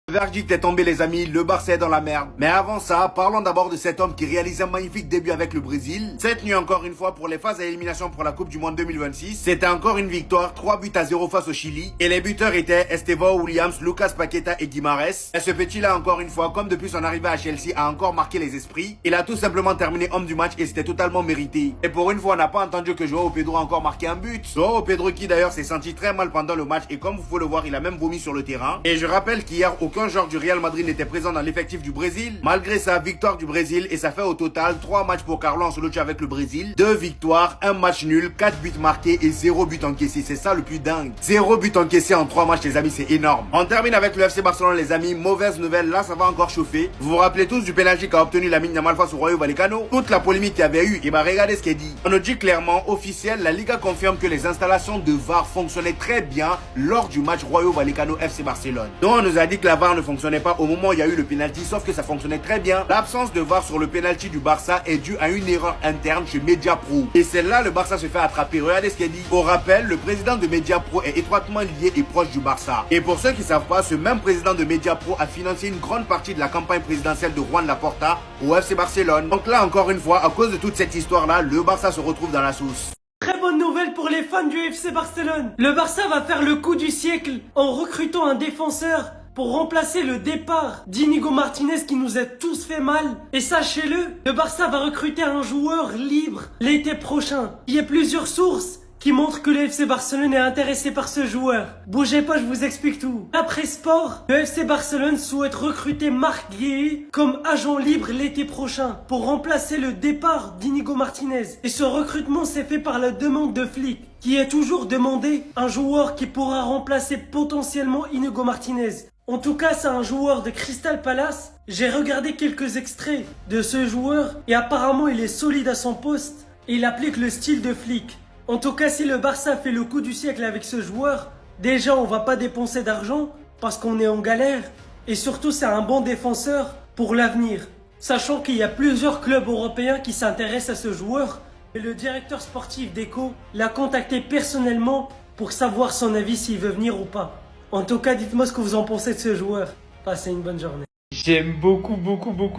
Le verdict est tombé les amis, le Barça est dans la merde. Mais avant ça, parlons d'abord de cet homme qui réalise un magnifique début avec le Brésil. Cette nuit encore une fois pour les phases à élimination pour la Coupe du Monde 2026. C'était encore une victoire, 3-0 face au Chili. Et les buteurs étaient Estevão Williams, Lucas Paqueta et Guimarães. Et ce petit-là encore une fois, comme depuis son arrivée à Chelsea, a encore marqué les esprits. Il a tout simplement terminé homme du match et c'était totalement mérité. Et pour une fois, on n'a pas entendu que João Pedro a encore marqué un but. João Pedro qui d'ailleurs s'est senti très mal pendant le match et comme vous pouvez le voir, il a même vomi sur le terrain. Et je rappelle qu'hier, aucun joueur du Real Madrid n'était présent dans l'effectif du Brésil. Malgré sa victoire du Brésil et ça fait au total 3 matchs pour Carlo Ancelotti avec le Brésil. 2 victoires, 1 match nul, 4 buts marqués et 0 but encaissé. C'est ça le plus dingue. 0 but encaissé en 3 matchs les amis, c'est énorme. On termine avec le FC Barcelone les amis. Mauvaise nouvelle, là ça va encore chauffer. Vous vous rappelez tous du pénalty qu'a obtenu Lamine Yamal face au Rayo Vallecano. Toute la polémique qu'il y avait eu, et bah regardez ce qu'il dit. On nous dit clairement, officiel, la Liga confirme que les installations de VAR fonctionnaient très bien lors du match Rayo Vallecano FC Barcelone. Donc on nous a dit que la VAR ne fonctionnait pas au moment où il y a eu le penalty, sauf que ça fonctionnait très bien. L'absence de VAR sur le penalty du Barça est due à une erreur interne chez Mediapro. Et c'est là le Barça se fait attraper. Regardez ce qu'il dit. Au rappel, le président de Mediapro est étroitement lié et proche du Barça. Et pour ceux qui ne savent pas, ce même président de Mediapro a financé une grande partie de la campagne présidentielle de Juan Laporta au FC Barcelone. Donc là, encore une fois, à cause de toute cette histoire-là, le Barça se retrouve dans la sauce. Très bonne nouvelle pour les fans du FC Barcelone. Le Barça va faire le coup du siècle en recrutant un défenseur pour remplacer le départ d'Inigo Martinez qui nous a tous fait mal. Et sachez-le, le Barça va recruter un joueur libre l'été prochain. Il y a plusieurs sources qui montrent que le FC Barcelone est intéressé par ce joueur. Bougez pas, je vous explique tout. Après Sport, le FC Barcelone souhaite recruter Marc Guéhi comme agent libre l'été prochain pour remplacer le départ d'Inigo Martinez. Et ce recrutement s'est fait par la demande de Flick, qui a toujours demandé un joueur qui pourra remplacer potentiellement Inigo Martinez. En tout cas, c'est un joueur de Crystal Palace. J'ai regardé quelques extraits de ce joueur et apparemment il est solide à son poste et il applique le style de Flick. En tout cas, si le Barça fait le coup du siècle avec ce joueur, déjà on va pas dépenser d'argent parce qu'on est en galère et surtout c'est un bon défenseur pour l'avenir. Sachant qu'il y a plusieurs clubs européens qui s'intéressent à ce joueur et le directeur sportif d'Eco l'a contacté personnellement pour savoir son avis s'il veut venir ou pas. En tout cas, dites-moi ce que vous en pensez de ce joueur. Passez une bonne journée. J'aime beaucoup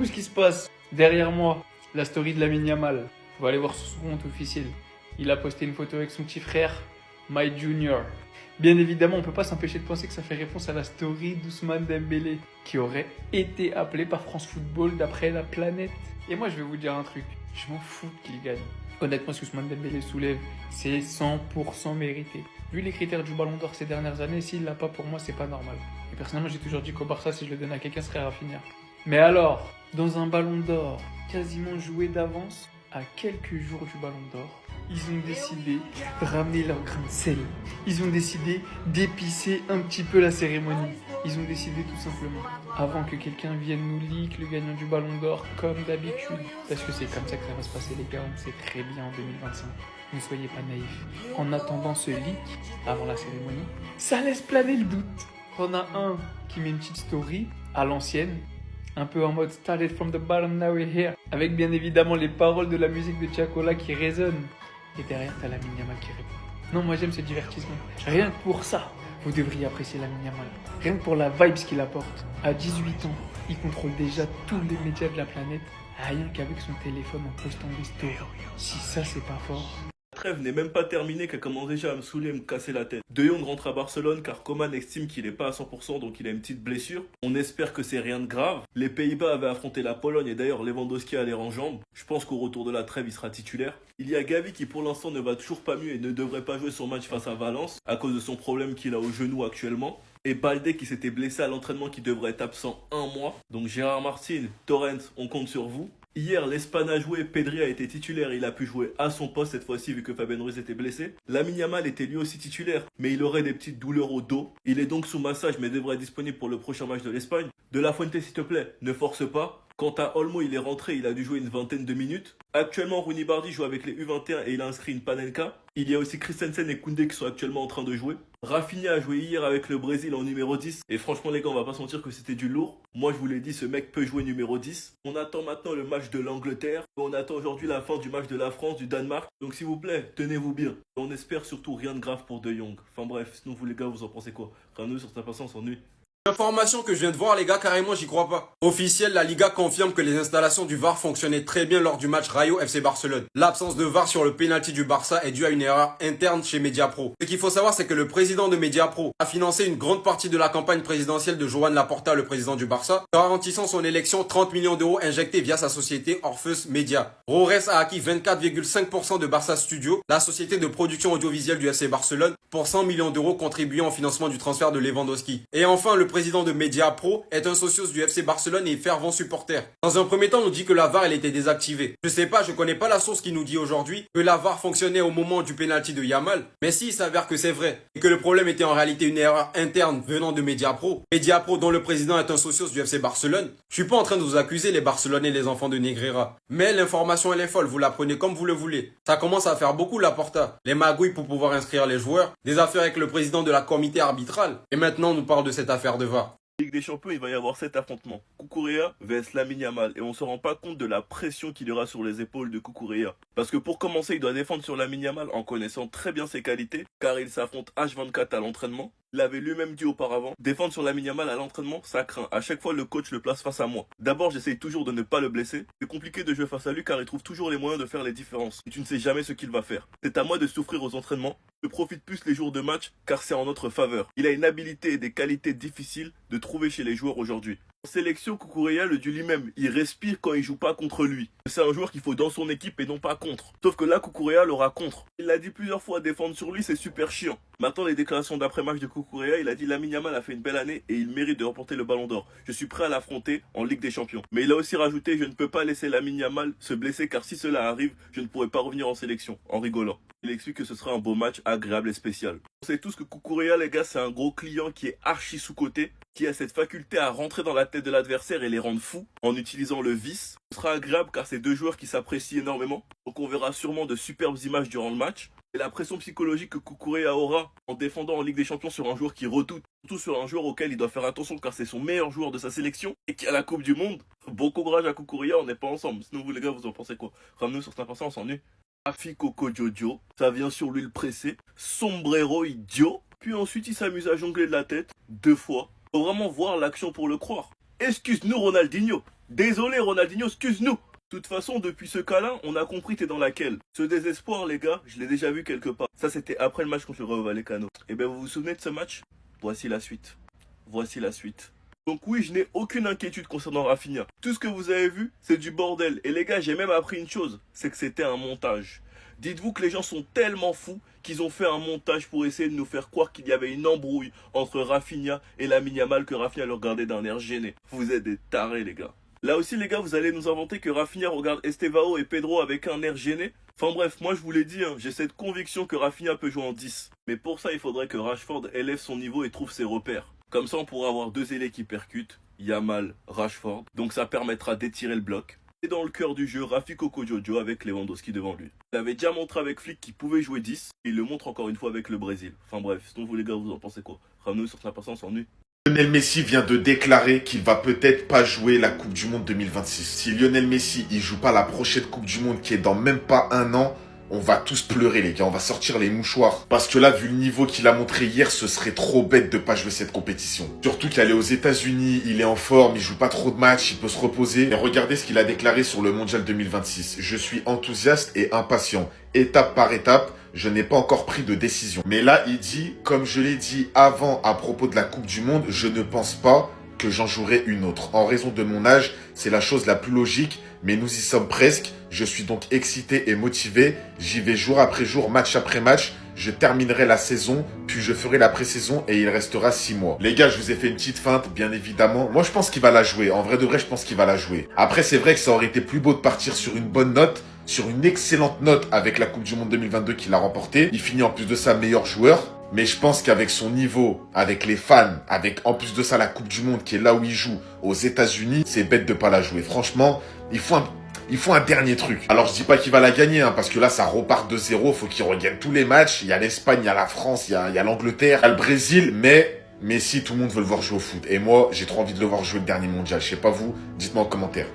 ce qui se passe derrière moi. La story de Lamine Yamal. Faut aller voir sur son compte officiel. Il a posté une photo avec son petit frère, My Junior. Bien évidemment, on peut pas s'empêcher de penser que ça fait réponse à la story d'Ousmane Dembélé, qui aurait été appelé par France Football d'après la planète. Et moi, je vais vous dire un truc. Je m'en fous qu'il gagne. Honnêtement, ce qu'Ousmane Dembélé soulève, c'est 100% mérité. Vu les critères du Ballon d'Or ces dernières années, s'il l'a pas pour moi, c'est pas normal. Et personnellement, j'ai toujours dit qu'au Barça, si je le donnais à quelqu'un, ce serait Rafinha. Mais alors, dans un Ballon d'Or quasiment joué d'avance, à quelques jours du Ballon d'Or, ils ont décidé de ramener leur grain de sel. Ils ont décidé d'épicer un petit peu la cérémonie. Ils ont décidé tout simplement, avant que quelqu'un vienne nous leak le gagnant du Ballon d'Or comme d'habitude. Parce que c'est comme ça que ça va se passer les gars, on le sait très bien en 2025. Ne soyez pas naïfs. En attendant ce leak, avant la cérémonie, ça laisse planer le doute. On a un qui met une petite story à l'ancienne, un peu en mode started from the bottom, now we're here. Avec bien évidemment les paroles de la musique de Tiakola qui résonnent. Et derrière, t'as Lamine Yamal qui répond. Non, moi j'aime ce divertissement. Rien que pour ça, vous devriez apprécier Lamine Yamal. Rien que pour la vibes qu'il apporte. À 18 ans, il contrôle déjà tous les médias de la planète. Rien qu'avec son téléphone en postant des stories. Si ça, c'est pas fort. La trêve n'est même pas terminée qu'elle commence déjà à me saouler et me casser la tête. De Jong rentre à Barcelone car Coman estime qu'il n'est pas à 100% donc il a une petite blessure. On espère que c'est rien de grave. Les Pays-Bas avaient affronté la Pologne et d'ailleurs Lewandowski a l'air en jambes. Je pense qu'au retour de la trêve il sera titulaire. Il y a Gavi qui pour l'instant ne va toujours pas mieux et ne devrait pas jouer son match face à Valence à cause de son problème qu'il a au genou actuellement. Et Baldé qui s'était blessé à l'entraînement qui devrait être absent un mois. Donc Gérard Martin, Torrent, on compte sur vous. Hier, l'Espagne a joué, Pedri a été titulaire et il a pu jouer à son poste cette fois-ci vu que Fabien Ruiz était blessé. Lamine Yamal était lui aussi titulaire, mais il aurait des petites douleurs au dos. Il est donc sous massage mais devrait être disponible pour le prochain match de l'Espagne. De La Fuente, s'il te plaît, ne force pas. Quant à Olmo, il est rentré, il a dû jouer une vingtaine de minutes. Actuellement, Rooney Bardi joue avec les U21 et il a inscrit une Panenka. Il y a aussi Christensen et Koundé qui sont actuellement en train de jouer. Rafinha a joué hier avec le Brésil en numéro 10. Et franchement les gars, on va pas se mentir que c'était du lourd. Moi je vous l'ai dit, ce mec peut jouer numéro 10. On attend maintenant le match de l'Angleterre. On attend aujourd'hui la fin du match de la France, du Danemark. Donc s'il vous plaît, tenez-vous bien. On espère surtout rien de grave pour De Jong. Enfin bref, sinon vous les gars, vous en pensez quoi? Rien sur ta patience, ennui. Information que je viens de voir les gars, carrément j'y crois pas. Officiel, la Liga confirme que les installations du VAR fonctionnaient très bien lors du match Rayo FC Barcelone. L'absence de VAR sur le penalty du Barça est due à une erreur interne chez Mediapro. Ce qu'il faut savoir, c'est que le président de Mediapro a financé une grande partie de la campagne présidentielle de Joan Laporta, le président du Barça, garantissant son élection 30 millions d'euros injectés via sa société Orpheus Media. Rores a acquis 24,5% de Barça Studio, la société de production audiovisuelle du FC Barcelone, pour 100 millions d'euros contribuant au financement du transfert de Lewandowski. Et enfin, le président de Mediapro est un socios du FC Barcelone et fervent supporter. Dans un premier temps, on nous dit que la VAR elle était désactivée. Je sais pas, je connais pas la source qui nous dit aujourd'hui que la VAR fonctionnait au moment du penalty de Yamal, mais si il s'avère que c'est vrai et que le problème était en réalité une erreur interne venant de Mediapro, Mediapro dont le président est un socios du FC Barcelone, je suis pas en train de vous accuser les Barcelonais les enfants de Negreira. Mais l'information elle est folle, vous la prenez comme vous le voulez. Ça commence à faire beaucoup Laporta. Les magouilles pour pouvoir inscrire les joueurs, des affaires avec le président de la comité arbitrale, et maintenant on nous parle de cette affaire de VAR. Ligue des Champions, il va y avoir 7 affrontements. Cucurella vs Lamine Yamal. Et on se rend pas compte de la pression qu'il y aura sur les épaules de Cucurella. Parce que pour commencer, il doit défendre sur Lamine Yamal en connaissant très bien ses qualités, car il s'affronte H24 à l'entraînement. Il avait lui-même dit auparavant, défendre sur Lamine Yamal à l'entraînement, ça craint. À chaque fois, le coach le place face à moi. D'abord, j'essaye toujours de ne pas le blesser. C'est compliqué de jouer face à lui car il trouve toujours les moyens de faire les différences. Et tu ne sais jamais ce qu'il va faire. C'est à moi de souffrir aux entraînements. Je profite plus les jours de match car c'est en notre faveur. Il a une habilité et des qualités difficiles de trouver chez les joueurs aujourd'hui. En sélection, Cucurella le dit lui-même, il respire quand il joue pas contre lui. C'est un joueur qu'il faut dans son équipe et non pas contre. Sauf que là, Cucurella l'aura contre. Il l'a dit plusieurs fois, défendre sur lui, c'est super chiant. Maintenant, les déclarations d'après-match de Cucurella, il a dit Lamine Yamal a fait une belle année et il mérite de remporter le Ballon d'Or. Je suis prêt à l'affronter en Ligue des Champions. Mais il a aussi rajouté, je ne peux pas laisser Lamine Yamal se blesser car si cela arrive, je ne pourrai pas revenir en sélection, en rigolant. Il explique que ce sera un beau match, agréable et spécial. On sait tous que Cucurella, les gars, c'est un gros client qui est archi sous-coté, qui a cette faculté à rentrer dans la tête de l'adversaire et les rendre fous en utilisant le vice. Ce sera agréable car c'est deux joueurs qui s'apprécient énormément. Donc on verra sûrement de superbes images durant le match. Et la pression psychologique que Cucurella aura en défendant en Ligue des Champions sur un joueur qui redoute, surtout sur un joueur auquel il doit faire attention car c'est son meilleur joueur de sa sélection et qui a la Coupe du Monde. Bon courage à Cucurella, on n'est pas ensemble. Sinon vous les gars, vous en pensez quoi? Ramenez-nous sur Snap, on s'ennuie. Rafi Coco Jojo, ça vient sur l'huile pressée, sombrero idiot, puis ensuite il s'amuse à jongler de la tête, 2 fois. Faut vraiment voir l'action pour le croire. Excuse-nous Ronaldinho, désolé Ronaldinho, excuse-nous. De toute façon, depuis ce câlin, on a compris t'es dans laquelle. Ce désespoir les gars, je l'ai déjà vu quelque part. Ça c'était après le match contre le Rayo Vallecano. Et ben vous vous souvenez de ce match? Voici la suite. Voici la suite. Donc oui, je n'ai aucune inquiétude concernant Rafinha. Tout ce que vous avez vu, c'est du bordel. Et les gars, j'ai même appris une chose, c'est que c'était un montage. Dites-vous que les gens sont tellement fous qu'ils ont fait un montage pour essayer de nous faire croire qu'il y avait une embrouille entre Rafinha et Lamine Yamal, que Rafinha le regardait d'un air gêné. Vous êtes des tarés les gars. Là aussi les gars, vous allez nous inventer que Rafinha regarde Estevao et Pedro avec un air gêné. Enfin bref, moi je vous l'ai dit, j'ai cette conviction que Rafinha peut jouer en 10. Mais pour ça, il faudrait que Rashford élève son niveau et trouve ses repères. Comme ça, on pourra avoir 2 ailiers qui percutent, Yamal, Rashford. Donc ça permettra d'étirer le bloc. Et dans le cœur du jeu, Rafi Coco Jojo avec Lewandowski devant lui. Il avait déjà montré avec Flick qu'il pouvait jouer 10. Et il le montre encore une fois avec le Brésil. Enfin bref, sinon vous les gars, vous en pensez quoi? Ramenez-nous sur Snap, on s'ennuie. Lionel Messi vient de déclarer qu'il va peut-être pas jouer la Coupe du Monde 2026. Si Lionel Messi il joue pas la prochaine Coupe du Monde qui est dans même pas un an, on va tous pleurer les gars, on va sortir les mouchoirs. Parce que là, vu le niveau qu'il a montré hier, ce serait trop bête de pas jouer cette compétition. Surtout qu'il est aux États-Unis, il est en forme, il joue pas trop de matchs, il peut se reposer. Et regardez ce qu'il a déclaré sur le Mondial 2026. Je suis enthousiaste et impatient. Étape par étape, je n'ai pas encore pris de décision. Mais là, il dit, comme je l'ai dit avant à propos de la Coupe du Monde, je ne pense pas que j'en jouerai une autre. En raison de mon âge, c'est la chose la plus logique, mais nous y sommes presque. Je suis donc excité et motivé. J'y vais jour après jour, match après match. Je terminerai la saison, puis je ferai la pré-saison et il restera 6 mois. Les gars, je vous ai fait une petite feinte, bien évidemment. Moi, je pense qu'il va la jouer. En vrai de vrai, je pense qu'il va la jouer. Après, c'est vrai que ça aurait été plus beau de partir sur une bonne note, sur une excellente note avec la Coupe du Monde 2022 qu'il a remportée. Il finit en plus de ça meilleur joueur. Mais je pense qu'avec son niveau, avec les fans, avec en plus de ça la Coupe du Monde qui est là où il joue, aux États-Unis, c'est bête de pas la jouer. Franchement, il faut un dernier truc. Alors je dis pas qu'il va la gagner, parce que là ça repart de 0, faut qu'il regagne tous les matchs. Il y a l'Espagne, il y a la France, il y a l'Angleterre, il y a le Brésil, mais Messi, tout le monde veut le voir jouer au foot. Et moi, j'ai trop envie de le voir jouer le dernier mondial. Je sais pas vous, dites-moi en commentaire.